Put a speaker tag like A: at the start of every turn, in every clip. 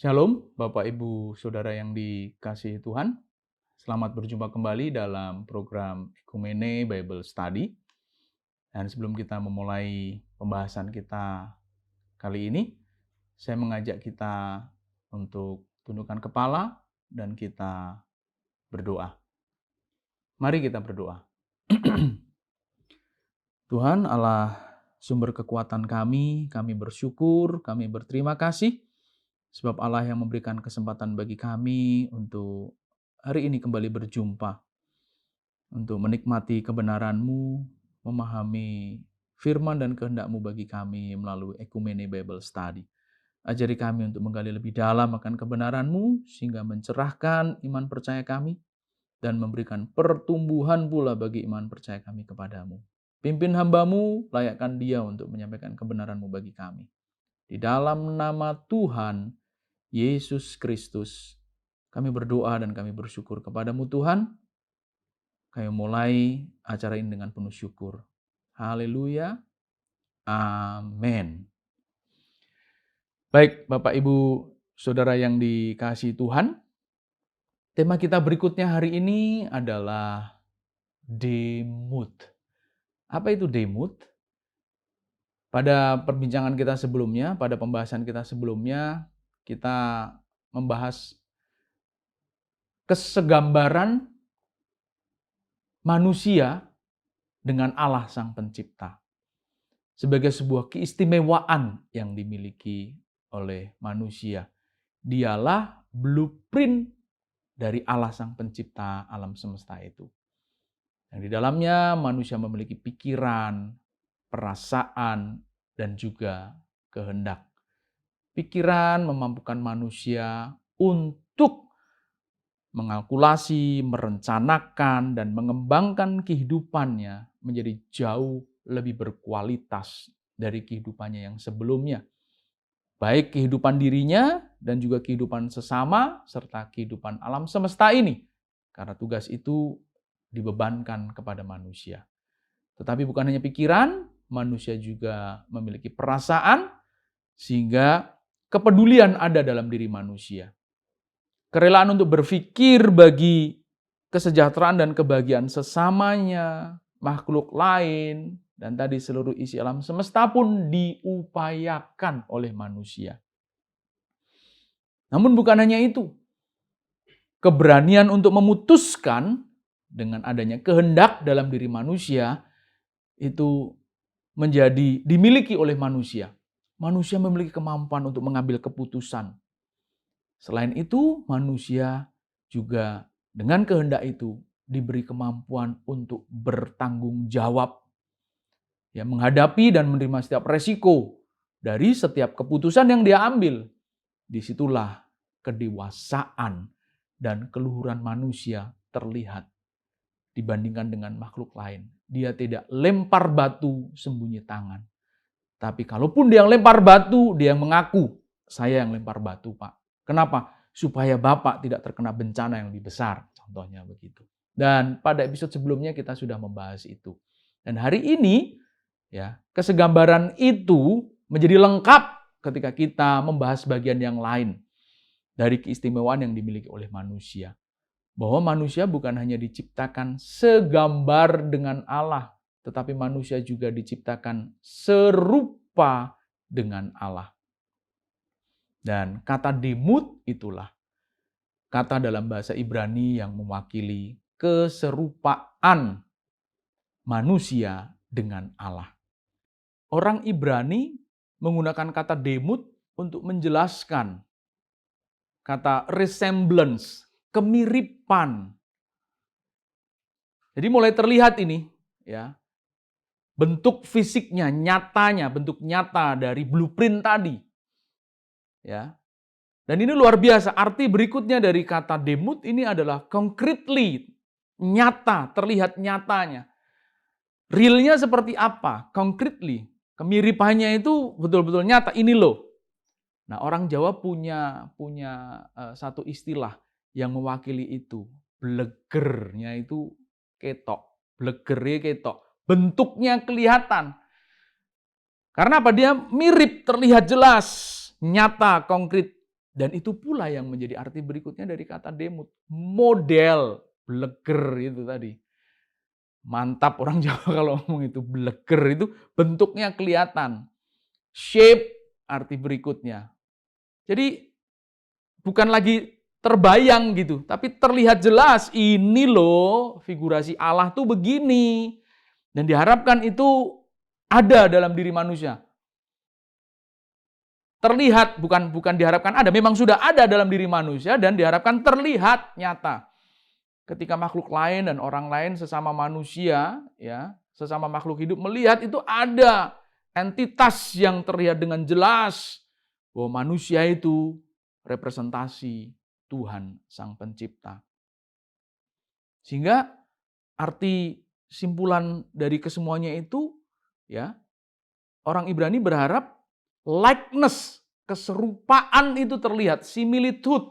A: Shalom, Bapak, Ibu, Saudara yang dikasihi Tuhan. Selamat berjumpa kembali dalam program Ekumene Bible Study. Dan sebelum kita memulai pembahasan kita kali ini, saya mengajak kita untuk tundukkan kepala dan kita berdoa. Mari kita berdoa. Tuhan Allah, sumber kekuatan kami bersyukur, kami berterima kasih sebab Allah yang memberikan kesempatan bagi kami untuk hari ini kembali berjumpa, untuk menikmati kebenaran-Mu, memahami firman dan kehendak-Mu bagi kami melalui Ekumene Bible Study. Ajari kami untuk menggali lebih dalam akan kebenaran-Mu, sehingga mencerahkan iman percaya kami, dan memberikan pertumbuhan pula bagi iman percaya kami kepadamu. Pimpin hamba-Mu, layakkan dia untuk menyampaikan kebenaran-Mu bagi kami. Di dalam nama Tuhan Yesus Kristus, kami berdoa dan kami bersyukur kepadamu Tuhan. Kami mulai acara ini dengan penuh syukur. Haleluya. Amin. Baik, Bapak, Ibu, Saudara yang dikasihi Tuhan. Tema kita berikutnya hari ini adalah Demut. Apa itu Demut? Pada perbincangan kita sebelumnya, pada pembahasan kita sebelumnya, kita membahas kesegambaran manusia dengan Allah Sang Pencipta sebagai sebuah keistimewaan yang dimiliki oleh manusia. Dialah blueprint dari Allah Sang Pencipta alam semesta itu. Yang di dalamnya manusia memiliki pikiran, perasaan, dan juga kehendak. Pikiran memampukan manusia untuk mengalkulasi, merencanakan, dan mengembangkan kehidupannya menjadi jauh lebih berkualitas dari kehidupannya yang sebelumnya. Baik kehidupan dirinya dan juga kehidupan sesama, serta kehidupan alam semesta ini. Karena tugas itu dibebankan kepada manusia. Tetapi bukan hanya pikiran, manusia juga memiliki perasaan, sehingga kepedulian ada dalam diri manusia. Kerelaan untuk berpikir bagi kesejahteraan dan kebahagiaan sesamanya, makhluk lain, dan tadi seluruh isi alam semesta pun diupayakan oleh manusia. Namun bukan hanya itu. Keberanian untuk memutuskan dengan adanya kehendak dalam diri manusia itu menjadi dimiliki oleh manusia. Manusia memiliki kemampuan untuk mengambil keputusan. Selain itu, manusia juga dengan kehendak itu diberi kemampuan untuk bertanggung jawab. Ya, menghadapi dan menerima setiap resiko dari setiap keputusan yang dia ambil. Disitulah kedewasaan dan keluhuran manusia terlihat dibandingkan dengan makhluk lain. Dia tidak lempar batu sembunyi tangan. Tapi kalaupun dia yang lempar batu, dia yang mengaku, saya yang lempar batu, Pak. Kenapa? Supaya Bapak tidak terkena bencana yang lebih besar. Contohnya begitu. Dan pada episode sebelumnya kita sudah membahas itu. Dan hari ini, ya, kesegambaran itu menjadi lengkap ketika kita membahas bagian yang lain dari keistimewaan yang dimiliki oleh manusia. Bahwa manusia bukan hanya diciptakan segambar dengan Allah, tetapi manusia juga diciptakan serupa dengan Allah. Dan kata demut itulah kata dalam bahasa Ibrani yang mewakili keserupaan manusia dengan Allah. Orang Ibrani menggunakan kata demut untuk menjelaskan kata resemblance, kemiripan. Jadi mulai terlihat ini, ya, bentuk fisiknya, nyatanya, bentuk nyata dari blueprint tadi. Ya. Dan ini luar biasa. Arti berikutnya dari kata demut ini adalah concretely, nyata, terlihat nyatanya. Realnya seperti apa? Concretely. Kemiripannya itu betul-betul nyata. Ini loh. Nah, orang Jawa punya satu istilah yang mewakili itu. Blegernya itu ketok. Blegernya ketok. Bentuknya kelihatan. Karena apa? Dia mirip, terlihat jelas, nyata, konkret. Dan itu pula yang menjadi arti berikutnya dari kata demut. Model, bleger itu tadi. Mantap orang Jawa kalau ngomong itu. Bleger itu bentuknya kelihatan. Shape arti berikutnya. Jadi bukan lagi terbayang gitu. Tapi terlihat jelas. Ini loh figurasi Allah tuh begini. Dan diharapkan itu ada dalam diri manusia. Terlihat, bukan diharapkan ada, memang sudah ada dalam diri manusia dan diharapkan terlihat nyata. Ketika makhluk lain dan orang lain sesama manusia, ya, sesama makhluk hidup melihat itu ada entitas yang terlihat dengan jelas bahwa manusia itu representasi Tuhan Sang Pencipta. Sehingga arti simpulan dari kesemuanya itu, ya, orang Ibrani berharap likeness, keserupaan itu terlihat, similitude.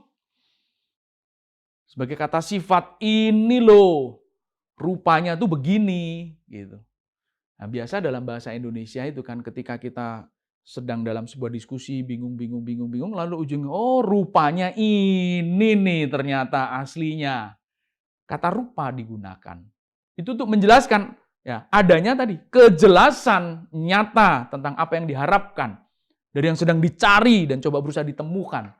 A: Sebagai kata sifat, ini loh rupanya tuh begini gitu. Nah, biasa dalam bahasa Indonesia itu kan ketika kita sedang dalam sebuah diskusi bingung lalu ujungnya rupanya ini nih ternyata aslinya. Kata rupa digunakan. Itu untuk menjelaskan ya adanya tadi kejelasan nyata tentang apa yang diharapkan. Dari yang sedang dicari dan coba berusaha ditemukan.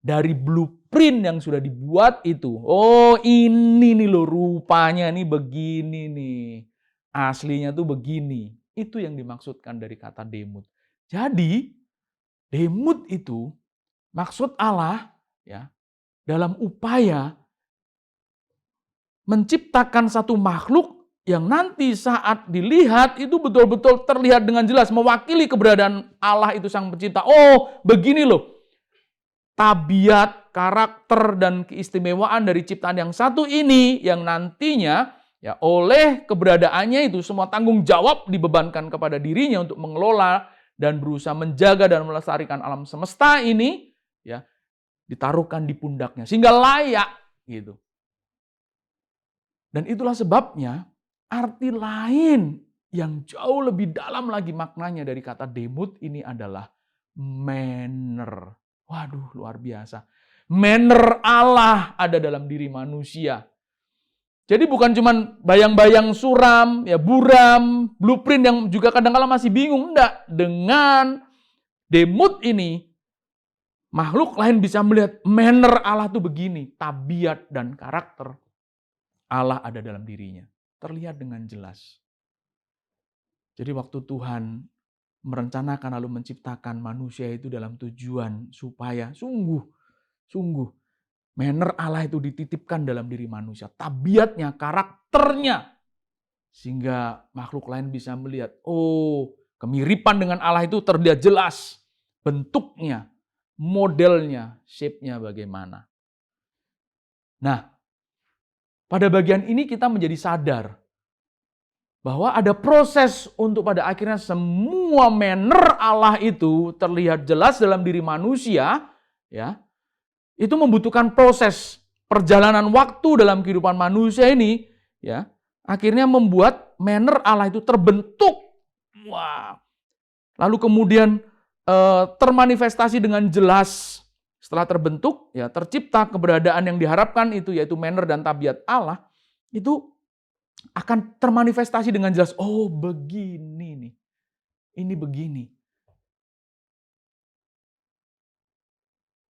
A: Dari blueprint yang sudah dibuat itu. Oh ini nih loh rupanya nih begini nih. Aslinya tuh begini. Itu yang dimaksudkan dari kata demut. Jadi demut itu maksud Allah ya dalam upaya menciptakan satu makhluk yang nanti saat dilihat itu betul-betul terlihat dengan jelas mewakili keberadaan Allah itu Sang Pencipta. Oh, begini loh. Tabiat, karakter dan keistimewaan dari ciptaan yang satu ini yang nantinya ya oleh keberadaannya itu semua tanggung jawab dibebankan kepada dirinya untuk mengelola dan berusaha menjaga dan melestarikan alam semesta ini ya ditaruhkan di pundaknya sehingga layak gitu. Dan itulah sebabnya arti lain yang jauh lebih dalam lagi maknanya dari kata demut ini adalah manner. Waduh, luar biasa. Manner Allah ada dalam diri manusia. Jadi bukan cuma bayang-bayang suram, ya buram, blueprint yang juga kadang-kadang masih bingung. Enggak, dengan demut ini makhluk lain bisa melihat manner Allah tuh begini, tabiat dan karakter Allah ada dalam dirinya. Terlihat dengan jelas. Jadi waktu Tuhan merencanakan lalu menciptakan manusia itu dalam tujuan supaya sungguh manner Allah itu dititipkan dalam diri manusia. Tabiatnya, karakternya. Sehingga makhluk lain bisa melihat, oh kemiripan dengan Allah itu terlihat jelas. Bentuknya, modelnya, shape-nya bagaimana. Nah, pada bagian ini kita menjadi sadar bahwa ada proses untuk pada akhirnya semua manner Allah itu terlihat jelas dalam diri manusia, ya. Itu membutuhkan proses perjalanan waktu dalam kehidupan manusia ini, ya. Akhirnya membuat manner Allah itu terbentuk. Wah. Lalu kemudian termanifestasi dengan jelas. Setelah terbentuk, ya tercipta keberadaan yang diharapkan itu yaitu manner dan tabiat Allah, itu akan termanifestasi dengan jelas. Oh begini nih, ini begini.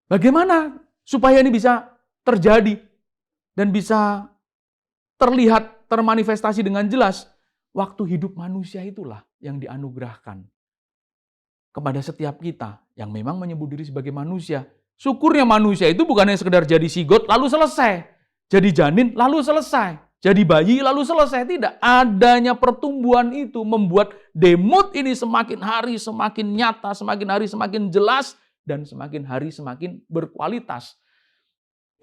A: Bagaimana supaya ini bisa terjadi dan bisa terlihat, termanifestasi dengan jelas? Waktu hidup manusia itulah yang dianugerahkan kepada setiap kita yang memang menyebut diri sebagai manusia. Syukurnya manusia itu bukan hanya sekedar jadi sigot lalu selesai. Jadi janin lalu selesai. Jadi bayi lalu selesai. Tidak. Adanya pertumbuhan itu membuat demut ini semakin hari semakin nyata, semakin hari semakin jelas, dan semakin hari semakin berkualitas.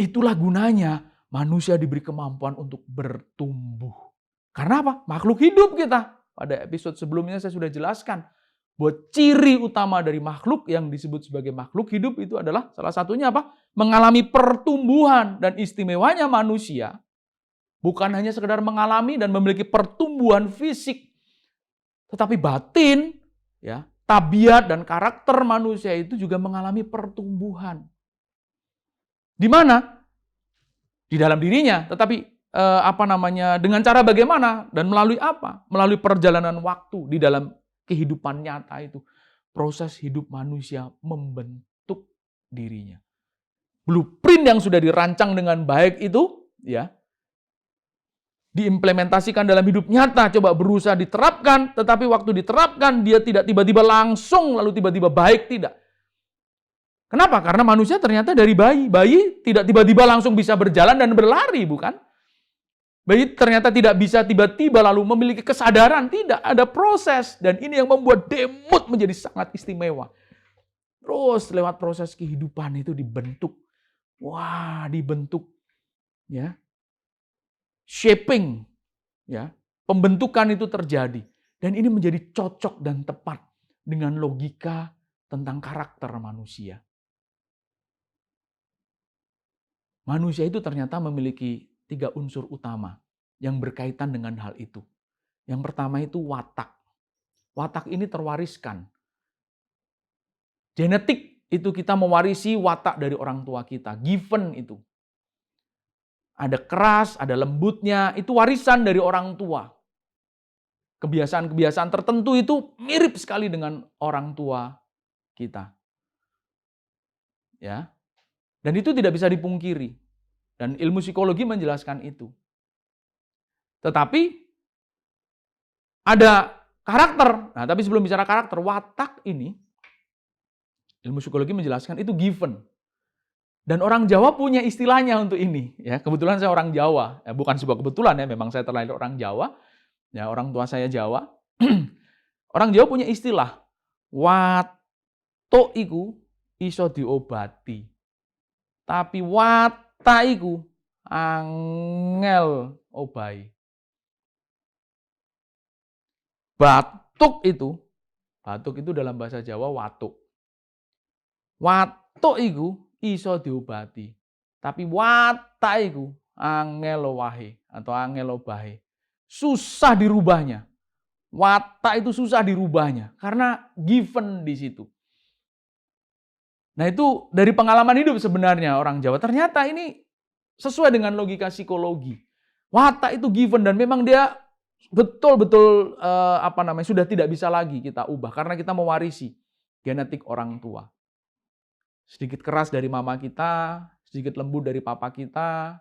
A: Itulah gunanya manusia diberi kemampuan untuk bertumbuh. Karena apa? Makhluk hidup kita. Pada episode sebelumnya saya sudah jelaskan bahwa ciri utama dari makhluk yang disebut sebagai makhluk hidup itu adalah salah satunya apa? Mengalami pertumbuhan. Dan istimewanya manusia bukan hanya sekedar mengalami dan memiliki pertumbuhan fisik, tetapi batin, ya, tabiat dan karakter manusia itu juga mengalami pertumbuhan. Di mana? Di dalam dirinya, tetapi dengan cara bagaimana dan melalui apa? Melalui perjalanan waktu di dalam kehidupan nyata itu. Proses hidup manusia membentuk dirinya. Blueprint yang sudah dirancang dengan baik itu, ya, diimplementasikan dalam hidup nyata, coba berusaha diterapkan, tetapi waktu diterapkan dia tidak tiba-tiba langsung lalu tiba-tiba baik, tidak. Kenapa? Karena manusia ternyata dari bayi. Bayi tidak tiba-tiba langsung bisa berjalan dan berlari, bukan? Bayi ternyata tidak bisa tiba-tiba lalu memiliki kesadaran. Tidak, ada proses. Dan ini yang membuat Demut menjadi sangat istimewa. Terus lewat proses kehidupan itu dibentuk. Wah, dibentuk. Ya. Shaping. Ya. Pembentukan itu terjadi. Dan ini menjadi cocok dan tepat dengan logika tentang karakter manusia. Manusia itu ternyata memiliki 3 unsur utama yang berkaitan dengan hal itu. Yang pertama itu watak. Watak ini terwariskan. Genetik itu kita mewarisi watak dari orang tua kita. Given itu. Ada keras, ada lembutnya, itu warisan dari orang tua. Kebiasaan-kebiasaan tertentu itu mirip sekali dengan orang tua kita. Ya. Dan itu tidak bisa dipungkiri. Dan ilmu psikologi menjelaskan itu. Tetapi ada karakter. Nah, tapi sebelum bicara karakter, watak ini, ilmu psikologi menjelaskan itu given. Dan orang Jawa punya istilahnya untuk ini. Ya, kebetulan saya orang Jawa. Ya, bukan sebuah kebetulan ya, memang saya terlahir orang Jawa. Ya, orang tua saya Jawa. Orang Jawa punya istilah. Watuk iku iso diobati. Tapi watak iku angel obai. Batuk itu dalam bahasa Jawa watuk. Watuk itu iso diobati. Tapi watak itu angel wahe atau angel obahe. Susah dirubahnya. Watak itu susah dirubahnya karena given di situ. Nah, itu dari pengalaman hidup sebenarnya orang Jawa. Ternyata ini sesuai dengan logika psikologi. Watak itu given dan memang dia betul-betul sudah tidak bisa lagi kita ubah karena kita mewarisi genetik orang tua. Sedikit keras dari mama kita, sedikit lembut dari papa kita,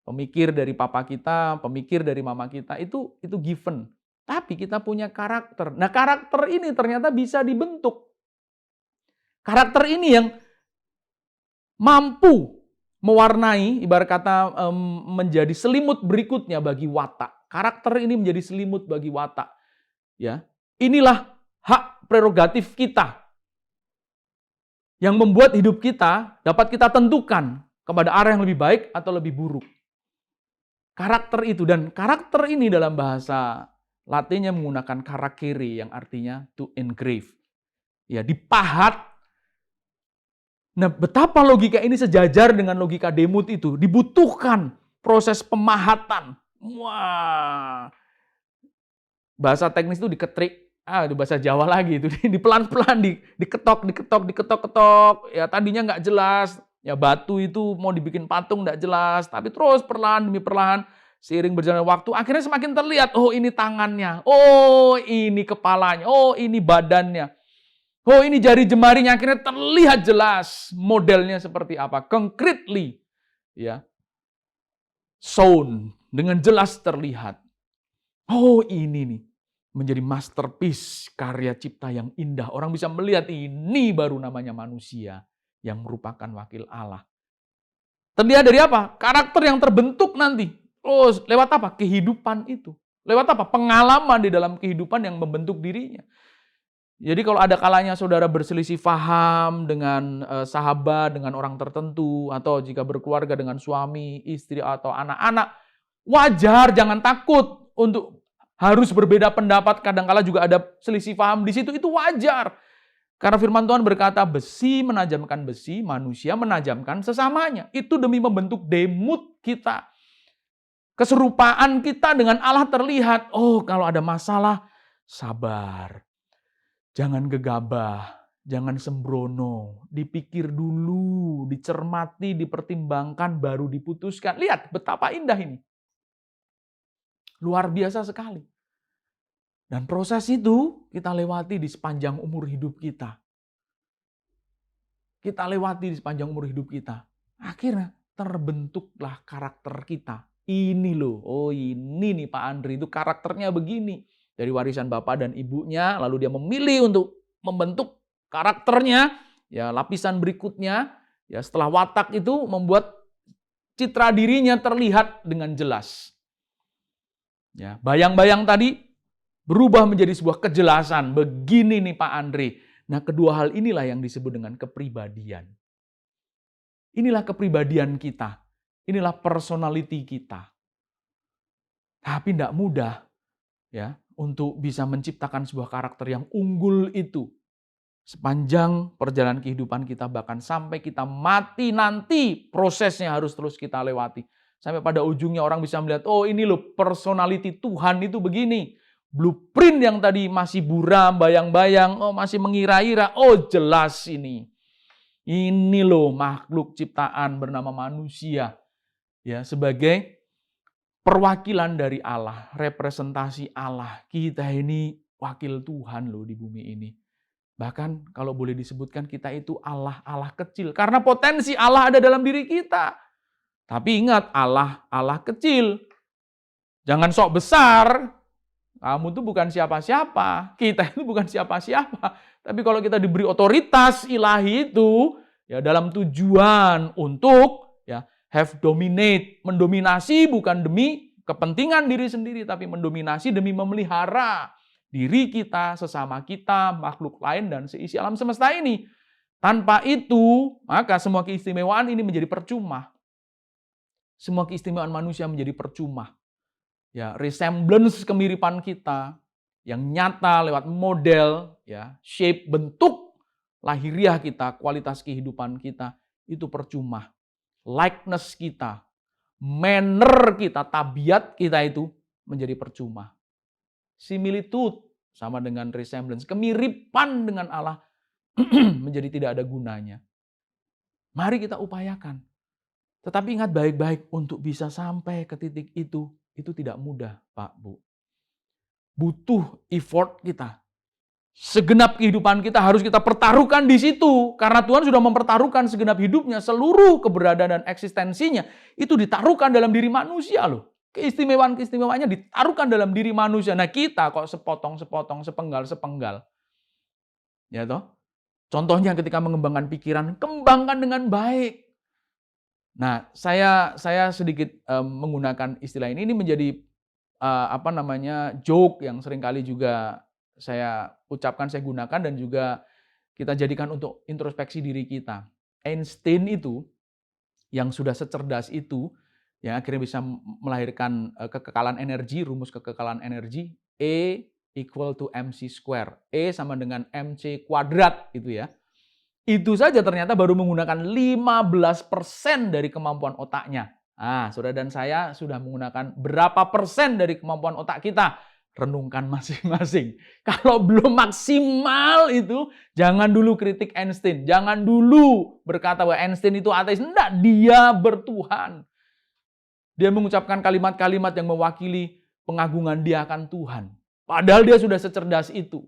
A: pemikir dari papa kita, pemikir dari mama kita, itu given. Tapi kita punya karakter. Nah, karakter ini ternyata bisa dibentuk. Karakter ini yang mampu mewarnai, ibarat kata menjadi selimut berikutnya bagi watak. Karakter ini menjadi selimut bagi watak. Ya, inilah hak prerogatif kita yang membuat hidup kita dapat kita tentukan kepada arah yang lebih baik atau lebih buruk. Karakter itu, dan karakter ini dalam bahasa Latinnya menggunakan karakere yang artinya to engrave. Ya, dipahat. Nah, betapa logika ini sejajar dengan logika Demut itu. Dibutuhkan proses pemahatan. Wah. Bahasa teknis itu diketrik. Di bahasa Jawa lagi itu. Di pelan-pelan, diketok. Ya, tadinya nggak jelas. Ya, batu itu mau dibikin patung nggak jelas. Tapi terus perlahan demi perlahan, seiring berjalannya waktu, akhirnya semakin terlihat. Oh, ini tangannya. Oh, ini kepalanya. Oh, ini badannya. Oh, ini jari jemarinya, akhirnya terlihat jelas modelnya seperti apa. Concretely, ya, shown, dengan jelas terlihat. Oh, ini nih menjadi masterpiece, karya cipta yang indah. Orang bisa melihat ini baru namanya manusia yang merupakan wakil Allah. Terlihat dari apa? Karakter yang terbentuk nanti. Oh, lewat apa? Kehidupan itu. Lewat apa? Pengalaman di dalam kehidupan yang membentuk dirinya. Jadi kalau ada kalanya saudara berselisih paham dengan sahabat, dengan orang tertentu, atau jika berkeluarga dengan suami, istri, atau anak-anak, wajar, jangan takut untuk harus berbeda pendapat. Kadang-kala juga ada selisih paham di situ, itu wajar. Karena firman Tuhan berkata, besi menajamkan besi, manusia menajamkan sesamanya. Itu demi membentuk demut kita. Keserupaan kita dengan Allah terlihat. Oh, kalau ada masalah, sabar. Jangan gegabah, Jangan sembrono, dipikir dulu, dicermati, dipertimbangkan, baru diputuskan. Lihat betapa indah ini. Luar biasa sekali. Dan proses itu kita lewati di sepanjang umur hidup kita. Kita lewati di sepanjang umur hidup kita. Akhirnya terbentuklah karakter kita. Ini loh, oh ini nih Pak Andri, itu karakternya begini. Dari warisan bapak dan ibunya, lalu dia memilih untuk membentuk karakternya. Ya, lapisan berikutnya, ya setelah watak itu membuat citra dirinya terlihat dengan jelas. Ya, bayang-bayang tadi berubah menjadi sebuah kejelasan. Begini nih Pak Andri. Nah, kedua hal inilah yang disebut dengan kepribadian. Inilah kepribadian kita. Inilah personality kita. Tapi tidak mudah ya untuk bisa menciptakan sebuah karakter yang unggul itu. Sepanjang perjalanan kehidupan kita, bahkan sampai kita mati nanti, prosesnya harus terus kita lewati. Sampai pada ujungnya orang bisa melihat, oh ini loh personality Tuhan itu begini. Blueprint yang tadi masih buram, bayang-bayang, oh masih mengira-ira, oh jelas ini. Ini loh makhluk ciptaan bernama manusia. Ya, sebagai perwakilan dari Allah, representasi Allah. Kita ini wakil Tuhan loh di bumi ini. Bahkan kalau boleh disebutkan kita itu Allah kecil. Karena potensi Allah ada dalam diri kita. Tapi ingat, Allah kecil. Jangan sok besar. Kamu itu bukan siapa-siapa. Kita itu bukan siapa-siapa. Tapi kalau kita diberi otoritas ilahi itu, ya dalam tujuan untuk ya have dominate. Mendominasi bukan demi kepentingan diri sendiri, tapi mendominasi demi memelihara diri kita, sesama kita, makhluk lain, dan seisi alam semesta ini. Tanpa itu, maka semua keistimewaan ini menjadi percuma. Semua keistimewaan manusia menjadi percuma. Ya, resemblance kemiripan kita yang nyata lewat model, ya, shape, bentuk lahiriah kita, kualitas kehidupan kita, itu percuma. Likeness kita, manner kita, tabiat kita itu menjadi percuma. Similitude sama dengan resemblance, kemiripan dengan Allah menjadi tidak ada gunanya. Mari kita upayakan. Tetapi ingat baik-baik, untuk bisa sampai ke titik itu tidak mudah, Pak, Bu. Butuh effort kita. Segenap kehidupan kita harus kita pertaruhkan di situ. Karena Tuhan sudah mempertaruhkan segenap hidupnya, seluruh keberadaan dan eksistensinya itu ditaruhkan dalam diri manusia loh. Keistimewaan-keistimewaannya ditaruhkan dalam diri manusia. Nah kita kok sepotong-sepotong, sepenggal-sepenggal. Ya toh? Contohnya ketika mengembangkan pikiran, kembangkan dengan baik. Nah, saya sedikit menggunakan istilah ini menjadi joke yang seringkali juga saya ucapkan, saya gunakan, dan juga kita jadikan untuk introspeksi diri kita. Einstein itu yang sudah secerdas itu, yang akhirnya bisa melahirkan kekekalan energi, rumus kekekalan energi, E equal to mc square. E sama dengan mc kuadrat gitu ya. Itu saja ternyata baru menggunakan 15% dari kemampuan otaknya. Nah, saudara dan saya sudah menggunakan berapa persen dari kemampuan otak kita? Renungkan masing-masing. Kalau belum maksimal itu, jangan dulu kritik Einstein. Jangan dulu berkata bahwa Einstein itu ateis. Enggak, dia bertuhan. Dia mengucapkan kalimat-kalimat yang mewakili pengagungan dia akan Tuhan. Padahal dia sudah secerdas itu.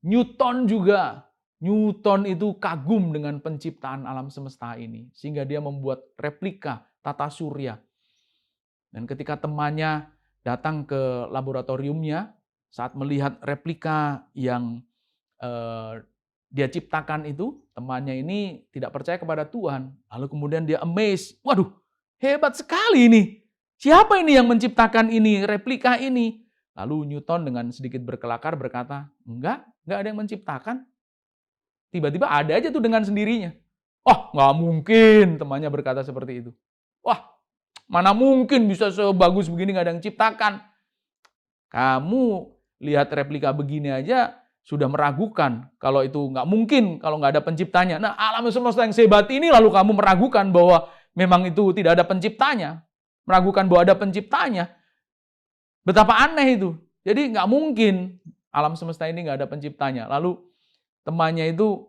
A: Newton juga. Newton itu kagum dengan penciptaan alam semesta ini. Sehingga dia membuat replika tata surya. Dan ketika temannya datang ke laboratoriumnya, saat melihat replika yang dia ciptakan itu, temannya ini tidak percaya kepada Tuhan. Lalu kemudian dia amazed. Waduh, hebat sekali ini. Siapa ini yang menciptakan ini, replika ini? Lalu Newton dengan sedikit berkelakar berkata, enggak ada yang menciptakan. Tiba-tiba ada aja tuh dengan sendirinya. Oh, nggak mungkin, temannya berkata seperti itu. Wah, mana mungkin bisa sebagus begini nggak ada yang ciptakan. Kamu lihat replika begini aja sudah meragukan kalau itu nggak mungkin, kalau nggak ada penciptanya. Nah, alam semesta yang sehebat ini lalu kamu meragukan bahwa memang itu tidak ada penciptanya. Meragukan bahwa ada penciptanya. Betapa aneh itu. Jadi nggak mungkin alam semesta ini nggak ada penciptanya. Lalu temannya itu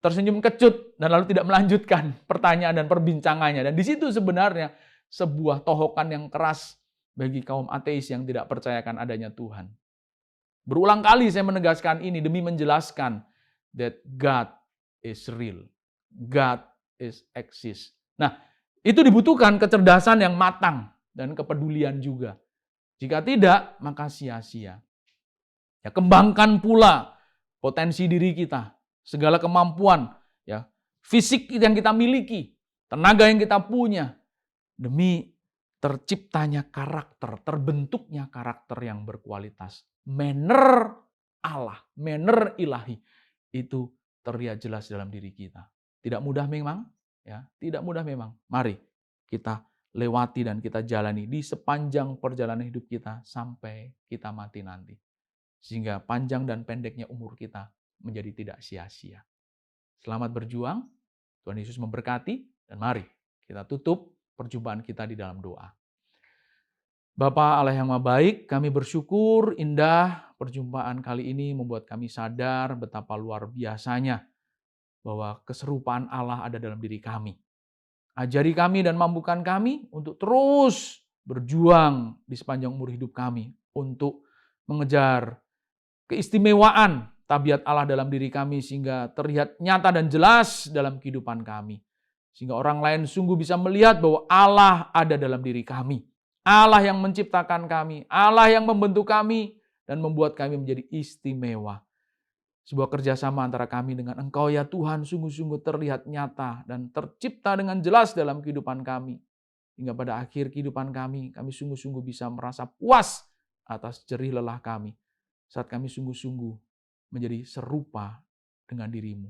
A: tersenyum kecut dan lalu tidak melanjutkan pertanyaan dan perbincangannya. Dan di situ sebenarnya sebuah tohokan yang keras bagi kaum ateis yang tidak percayakan adanya Tuhan. Berulang kali saya menegaskan ini demi menjelaskan that God is real. God is exist. Nah, itu dibutuhkan kecerdasan yang matang dan kepedulian juga. Jika tidak, maka sia-sia. Ya, kembangkan pula potensi diri kita, segala kemampuan, ya, fisik yang kita miliki, tenaga yang kita punya, demi terciptanya karakter, terbentuknya karakter yang berkualitas. Manner Allah, manner ilahi, itu terlihat jelas dalam diri kita. Tidak mudah memang, ya, tidak mudah memang. Mari kita lewati dan kita jalani di sepanjang perjalanan hidup kita sampai kita mati nanti. Sehingga panjang dan pendeknya umur kita menjadi tidak sia-sia. Selamat berjuang, Tuhan Yesus memberkati, dan mari kita tutup perjumpaan kita di dalam doa. Bapa Allah yang Maha Baik, kami bersyukur indah perjumpaan kali ini membuat kami sadar betapa luar biasanya bahwa keserupaan Allah ada dalam diri kami. Ajari kami dan mampukan kami untuk terus berjuang di sepanjang umur hidup kami untuk mengejar keistimewaan tabiat Allah dalam diri kami sehingga terlihat nyata dan jelas dalam kehidupan kami. Sehingga orang lain sungguh bisa melihat bahwa Allah ada dalam diri kami. Allah yang menciptakan kami, Allah yang membentuk kami dan membuat kami menjadi istimewa. Sebuah kerjasama antara kami dengan Engkau ya Tuhan sungguh-sungguh terlihat nyata dan tercipta dengan jelas dalam kehidupan kami. Hingga pada akhir kehidupan kami sungguh-sungguh bisa merasa puas atas jerih lelah kami. Saat kami sungguh-sungguh menjadi serupa dengan diri-Mu.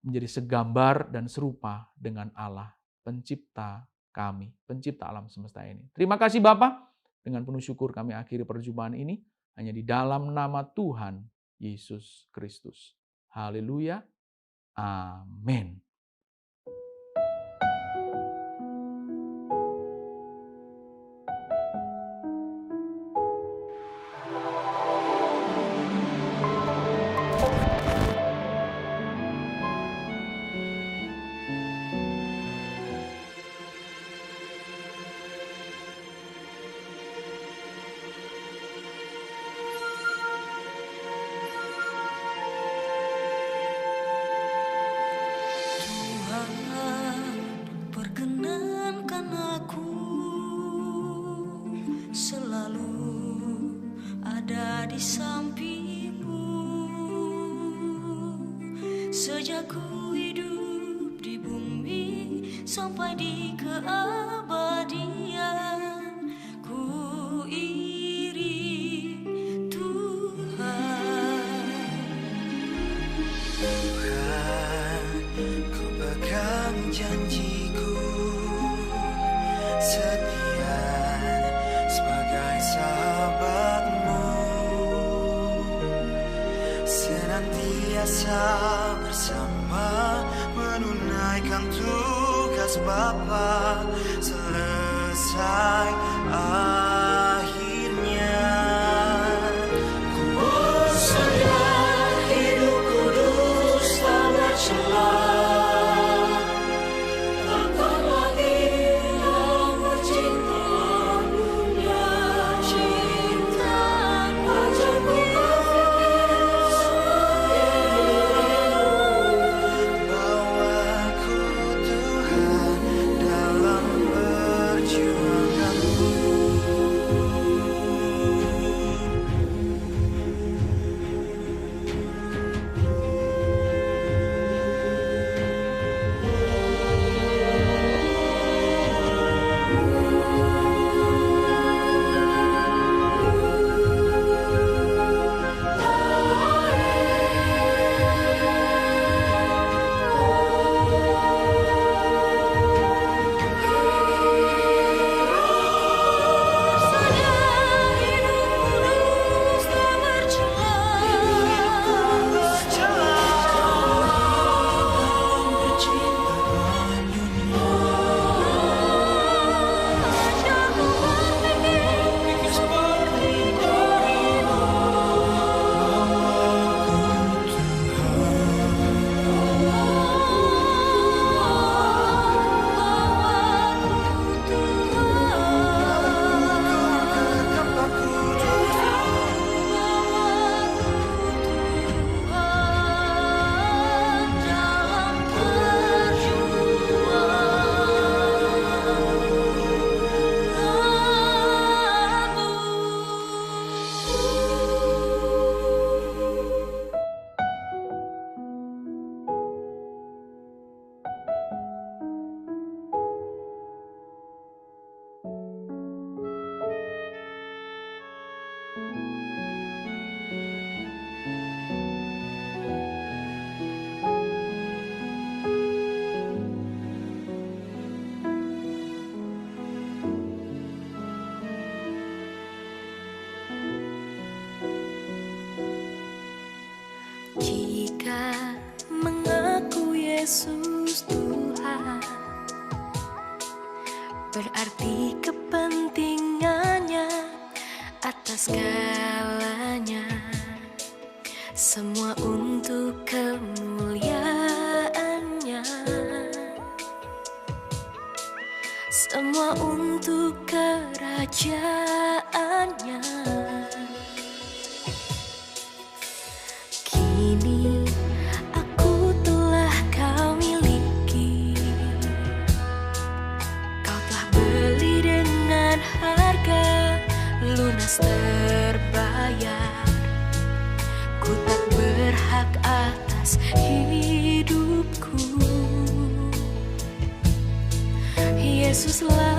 A: Menjadi segambar dan serupa dengan Allah, pencipta kami, pencipta alam semesta ini. Terima kasih Bapa. Dengan penuh syukur kami akhiri perjumpaan ini hanya di dalam nama Tuhan Yesus Kristus. Haleluya. Amin.
B: Di sampingmu sejak ku hidup di bumi sampai di keabadian, ku iring Tuhan. Tuhan, ku pegang janjiku setia sebagai sahabatmu, senantiasa bersama menunaikan tugas Bapa selesai akhirnya. Ku sadar hidup kudus tak bercelah, takkan lagi aku cinta dunia cinta, ajar ku bawaku Tuhan dalam perjuanganku.
C: Yesus Tuhan, berarti kepentingannya atas segalanya, semua untuk kemuliaannya, semua untuk kerajaannya. Kini aku telah kau miliki, kau telah beli dengan harga lunas terbayar. Ku tak berhak atas hidupku, Yesuslah